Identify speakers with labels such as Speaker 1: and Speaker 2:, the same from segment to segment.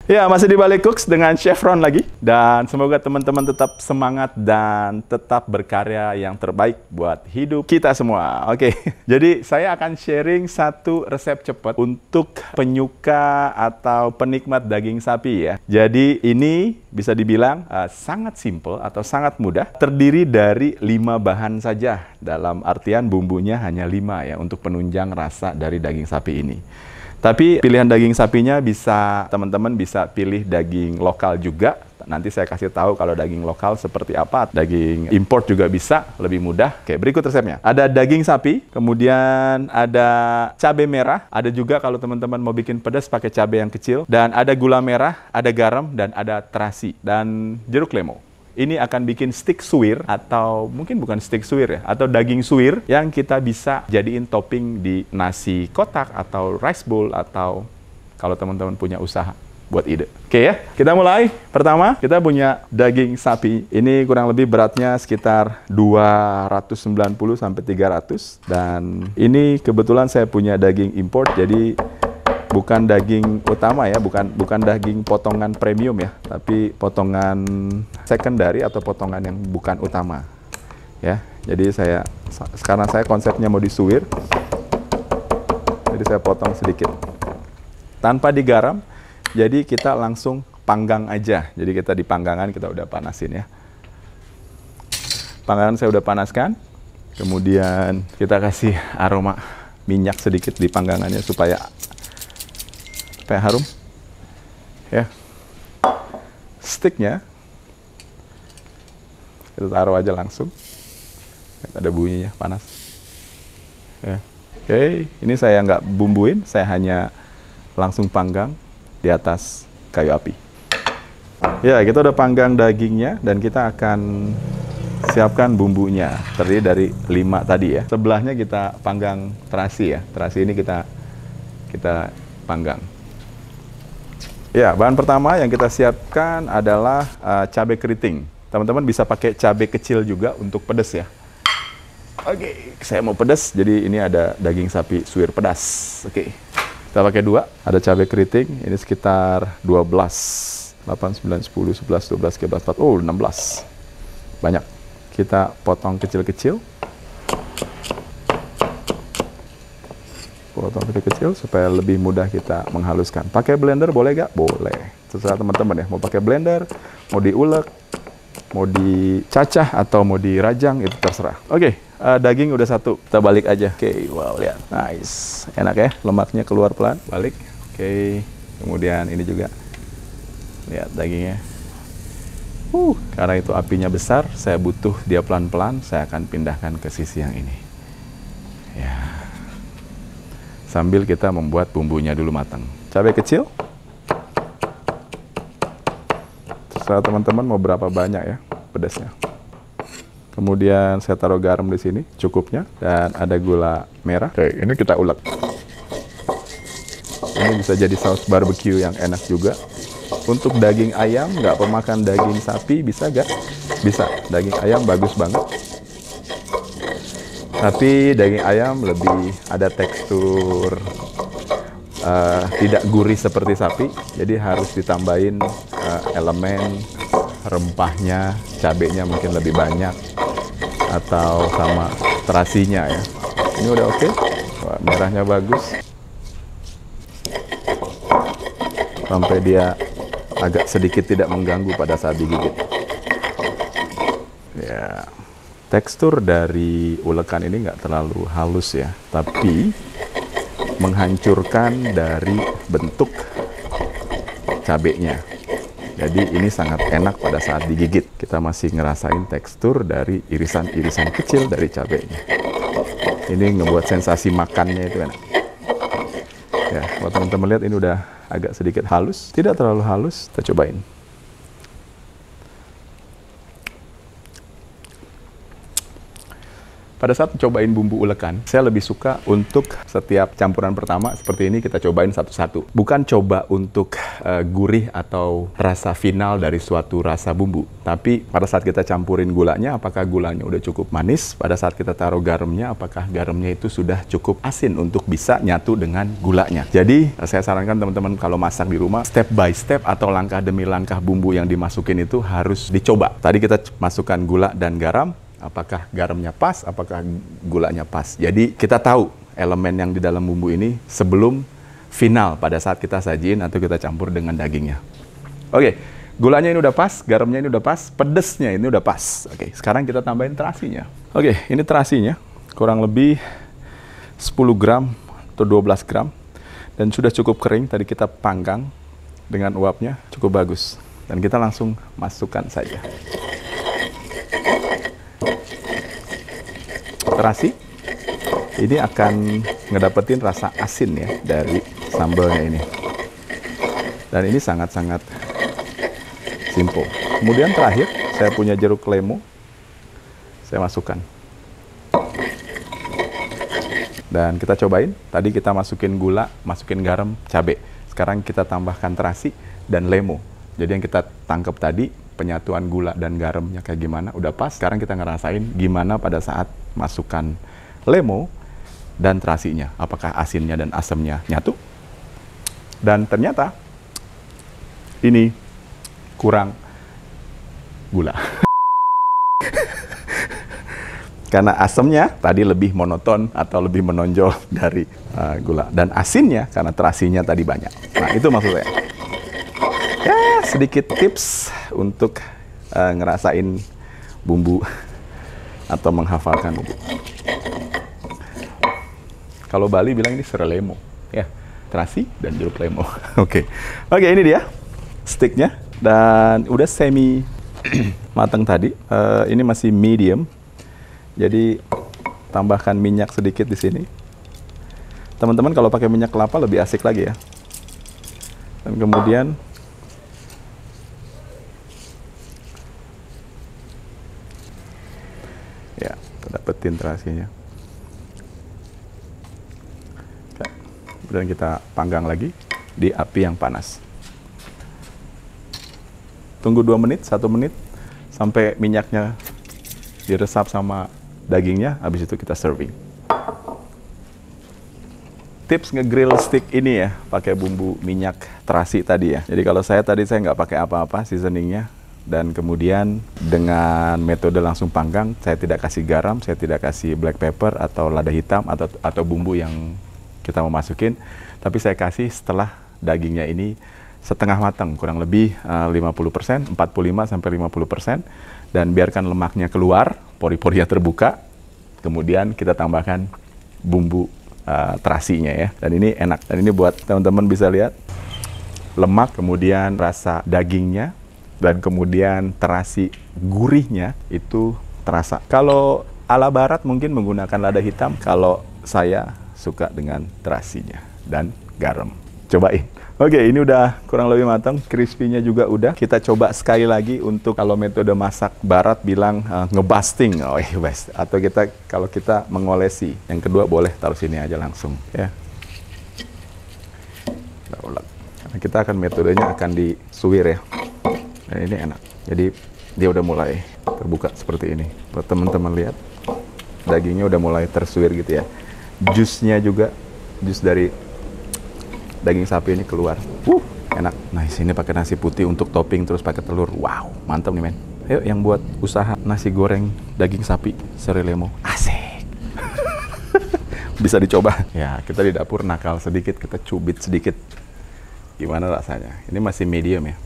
Speaker 1: Ya, masih di Balik Cooks dengan Chef Ron lagi. Dan semoga teman-teman tetap semangat dan tetap berkarya yang terbaik buat hidup kita semua. Oke, jadi saya akan sharing satu resep cepat untuk penyuka atau penikmat daging sapi ya. Jadi ini bisa dibilang sangat simple atau sangat mudah. Terdiri dari 5 bahan saja. Dalam artian bumbunya hanya 5 ya untuk penunjang rasa dari daging sapi ini. Tapi pilihan daging sapinya bisa, teman-teman bisa pilih daging lokal juga. Nanti saya kasih tahu kalau daging lokal seperti apa. Daging import juga bisa, lebih mudah. Oke, berikut resepnya. Ada daging sapi, kemudian ada cabai merah. Ada juga kalau teman-teman mau bikin pedas pakai cabai yang kecil. Dan ada gula merah, ada garam, dan ada terasi. Dan jeruk lemon. Ini akan bikin stick suwir, atau mungkin bukan stick suwir ya, atau daging suwir yang kita bisa jadiin topping di nasi kotak atau rice bowl, atau kalau teman-teman punya usaha buat ide. Oke ya, kita mulai. Pertama, kita punya daging sapi. Ini kurang lebih beratnya sekitar 290 sampai 300. Dan ini kebetulan saya punya daging import, jadi bukan daging utama ya, bukan daging potongan premium ya, tapi potongan secondary atau potongan yang bukan utama ya. Jadi sekarang saya konsepnya mau disuwir, jadi saya potong sedikit tanpa digaram. Jadi kita langsung panggang aja. Jadi kita di panggangan kita udah panasin ya. Panggangan saya udah panaskan, kemudian kita kasih aroma minyak sedikit di panggangannya supaya harum ya. Sticknya kita taruh aja langsung, ada bunyinya panas ya. Oke, ini saya nggak bumbuin, saya hanya langsung panggang di atas kayu api ya. Kita udah panggang dagingnya dan kita akan siapkan bumbunya, terdiri dari 5 tadi ya. Sebelahnya kita panggang terasi ya. Terasi ini kita panggang. Ya, bahan pertama yang kita siapkan adalah cabai keriting. Teman-teman bisa pakai cabai kecil juga untuk pedas ya. Oke, saya mau pedas, jadi ini ada daging sapi suwir pedas. Oke, kita pakai 2. Ada cabai keriting, ini sekitar 12. 8, 9, 10, 11, 12, 13, 14, 16. Banyak. Kita potong kecil-kecil. Potong kecil-kecil supaya lebih mudah kita menghaluskan. Pakai blender boleh gak? Boleh. Terserah teman-teman ya. Mau pakai blender, mau diulek, mau dicacah, atau mau dirajang, itu terserah. Oke, daging udah 1. Kita balik aja. Oke, wow, lihat. Nice. Enak ya, lemaknya keluar pelan. Balik. Oke, kemudian ini juga. Lihat dagingnya. Karena itu apinya besar, saya butuh dia pelan-pelan, saya akan pindahkan ke sisi yang ini. Ya. Sambil kita membuat bumbunya dulu matang. Cabai kecil. Terserah teman-teman mau berapa banyak ya pedasnya. Kemudian saya taruh garam di sini, cukupnya. Dan ada gula merah. Oke, ini kita ulek. Ini bisa jadi saus barbecue yang enak juga. Untuk daging ayam, nggak pemakan daging sapi, bisa nggak? Bisa. Daging ayam bagus banget. Tapi daging ayam lebih ada tekstur tidak gurih seperti sapi, jadi harus ditambahin elemen rempahnya, cabenya mungkin lebih banyak, atau sama terasinya ya. Ini udah oke. Wah, merahnya bagus. Sampai dia agak sedikit tidak mengganggu pada saat digigit. Ya. Tekstur dari ulekan ini nggak terlalu halus ya, tapi menghancurkan dari bentuk cabenya. Jadi ini sangat enak pada saat digigit. Kita masih ngerasain tekstur dari irisan-irisan kecil dari cabenya. Ini ngebuat sensasi makannya itu enak. Ya, kalau teman-teman lihat ini udah agak sedikit halus, tidak terlalu halus. Kita cobain. pada saat cobain bumbu ulekan, saya lebih suka untuk setiap campuran pertama seperti ini kita cobain satu-satu. Bukan coba untuk gurih atau rasa final dari suatu rasa bumbu. Tapi pada saat kita campurin gulanya, apakah gulanya udah cukup manis? Pada saat kita taruh garamnya, apakah garamnya itu sudah cukup asin untuk bisa nyatu dengan gulanya? Jadi, saya sarankan teman-teman kalau masak di rumah, step by step atau langkah demi langkah bumbu yang dimasukin itu harus dicoba. Tadi kita masukkan gula dan garam, apakah garamnya pas, apakah gulanya pas. Jadi kita tahu elemen yang di dalam bumbu ini sebelum final pada saat kita sajiin atau kita campur dengan dagingnya. Oke, gulanya ini udah pas, garamnya ini udah pas, pedesnya ini udah pas. Oke, sekarang kita tambahin terasinya. Oke, ini terasinya kurang lebih 10 gram atau 12 gram. Dan sudah cukup kering, tadi kita panggang dengan uapnya, cukup bagus. Dan kita langsung masukkan saja. Terasi ini akan ngedapetin rasa asin ya dari sambalnya ini, dan ini sangat-sangat simple. Kemudian terakhir saya punya jeruk lemon, saya masukkan dan kita cobain. Tadi kita masukin gula, masukin garam, cabai. Sekarang kita tambahkan terasi dan lemo. Jadi yang kita tangkap tadi penyatuan gula dan garamnya kayak gimana, udah pas. Sekarang kita ngerasain gimana pada saat masukkan lemo dan terasinya. Apakah asinnya dan asamnya nyatu? Dan ternyata ini kurang gula. Karena asamnya tadi lebih monoton atau lebih menonjol dari gula. Dan asinnya karena terasinya tadi banyak. Nah, itu maksud saya. Ya, sedikit tips untuk ngerasain bumbu atau menghafalkan bumbu. Kalau Bali bilang ini serelemo, ya, terasi dan jeruk lemo. Oke, ini dia sticknya dan udah semi matang tadi. Ini masih medium, jadi tambahkan minyak sedikit di sini. Teman-teman kalau pakai minyak kelapa lebih asik lagi ya. Dan kemudian ya, kita dapetin terasinya. Dan kita panggang lagi di api yang panas. Tunggu 2 menit, 1 menit sampai minyaknya diresap sama dagingnya, habis itu kita serving. Tips nge-grill stick ini ya, pakai bumbu minyak terasi tadi ya. Jadi kalau saya nggak pakai apa-apa seasoningnya, dan kemudian dengan metode langsung panggang, saya tidak kasih garam, saya tidak kasih black pepper atau lada hitam atau bumbu yang kita mau masukin, tapi saya kasih setelah dagingnya ini setengah matang, kurang lebih 50%, 45-50%, dan biarkan lemaknya keluar, pori-porinya terbuka, kemudian kita tambahkan bumbu terasinya ya, dan ini enak. Dan ini buat teman-teman bisa lihat, lemak, kemudian rasa dagingnya, dan kemudian terasi gurihnya itu terasa. Kalau ala barat mungkin menggunakan lada hitam, kalau saya suka dengan terasinya dan garam. Cobain. Oke, ini udah kurang lebih matang, crispy-nya juga udah. Kita coba sekali lagi untuk kalau metode masak barat bilang ngebasting, atau kalau kita mengolesi. Yang kedua boleh taruh sini aja langsung, ya. Kita ulek. Karena kita akan metodenya akan disuwir ya. Dan ini enak. Jadi dia udah mulai terbuka seperti ini. Buat teman-teman lihat, dagingnya udah mulai tersuwir gitu ya. Jusnya juga, jus dari daging sapi ini keluar. Enak. Nah, sini pakai nasi putih untuk topping, terus pakai telur. Wow, mantap nih men. Ayo yang buat usaha nasi goreng daging sapi serelemo, asik. Bisa dicoba. Ya, kita di dapur nakal sedikit, kita cubit sedikit. Gimana rasanya? Ini masih medium ya.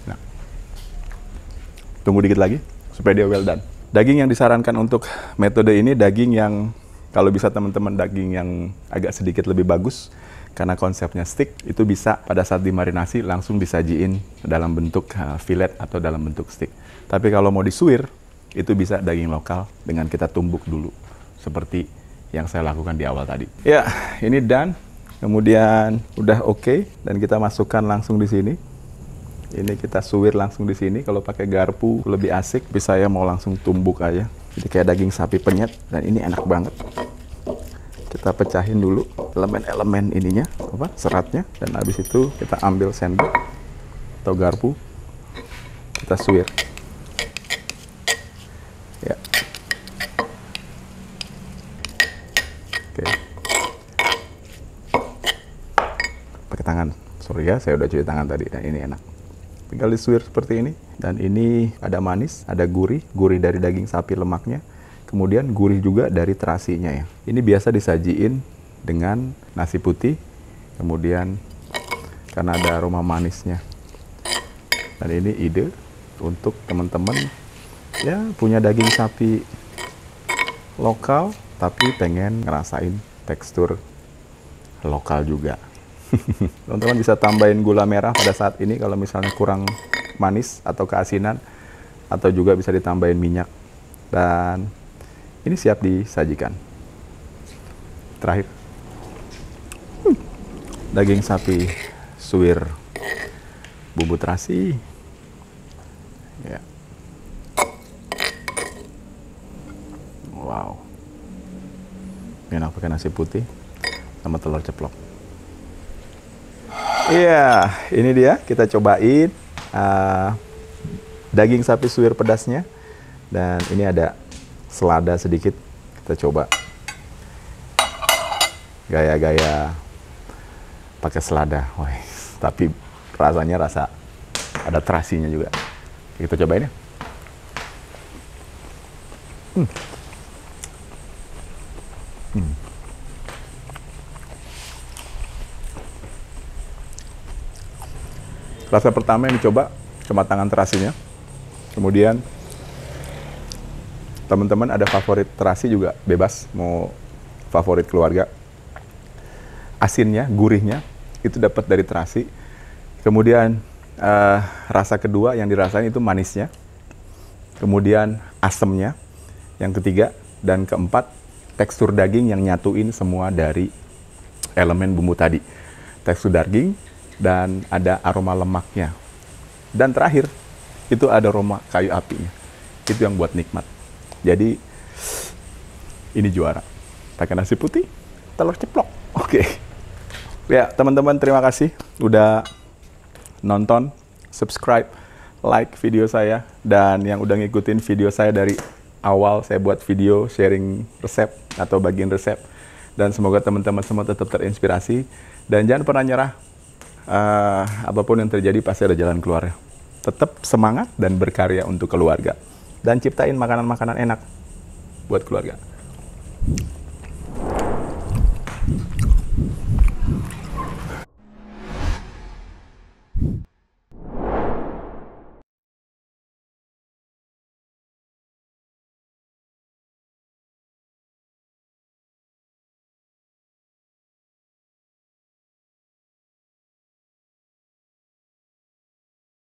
Speaker 1: Nah, tunggu dikit lagi supaya dia well done. Daging yang disarankan untuk metode ini daging yang kalau bisa teman-teman daging yang agak sedikit lebih bagus, karena konsepnya stick, itu bisa pada saat dimarinasi langsung disajiin dalam bentuk fillet atau dalam bentuk stick. Tapi kalau mau disuwir, itu bisa daging lokal dengan kita tumbuk dulu seperti yang saya lakukan di awal tadi. Ya, ini done. Kemudian udah oke, dan kita masukkan langsung di sini. Ini kita suwir langsung di sini. Kalau pakai garpu lebih asik, tapi saya mau langsung tumbuk aja. Jadi kayak daging sapi penyet, dan ini enak banget. Kita pecahin dulu elemen-elemen ininya, seratnya, dan habis itu kita ambil sendok atau garpu, kita suwir. Ya. Oke. Pakai tangan. Sorry ya, saya udah cuci tangan tadi, dan ini enak. Tinggal disuir seperti ini. Dan ini ada manis, ada gurih dari daging sapi lemaknya. Kemudian gurih juga dari terasinya ya. Ini biasa disajiin dengan nasi putih. Kemudian karena ada aroma manisnya. Dan ini ide untuk teman-teman ya punya daging sapi lokal tapi pengen ngerasain tekstur lokal juga. Teman-teman bisa tambahin gula merah pada saat ini kalau misalnya kurang manis atau keasinan, atau juga bisa ditambahin minyak. Dan ini siap disajikan. Terakhir, daging sapi suwir bumbu terasi. Ya. Wow. Enak pakai nasi putih sama telur ceplok. Iya, ini dia, kita cobain daging sapi suwir pedasnya. Dan ini ada selada sedikit, kita coba gaya-gaya pakai selada. Wah, tapi rasanya ada terasinya juga. Kita cobain ya. Rasa pertama yang dicoba kematangan terasinya. Kemudian teman-teman ada favorit terasi juga bebas, mau favorit keluarga. Asinnya, gurihnya itu dapat dari terasi. Kemudian rasa kedua yang dirasain itu manisnya. Kemudian asemnya yang ketiga, dan keempat tekstur daging yang nyatuin semua dari elemen bumbu tadi. Tekstur daging dan ada aroma lemaknya. Dan terakhir, itu ada aroma kayu apinya. Itu yang buat nikmat. Jadi, ini juara. Pakai nasi putih, telur ceplok. Oke. Ya, teman-teman terima kasih udah nonton, subscribe, like video saya. Dan yang udah ngikutin video saya dari awal saya buat video sharing resep atau bagian resep. Dan semoga teman-teman semua tetap terinspirasi. Dan jangan pernah nyerah. Apapun yang terjadi pasti ada jalan keluarnya. Tetap semangat dan berkarya untuk keluarga. Dan ciptain makanan-makanan enak buat keluarga.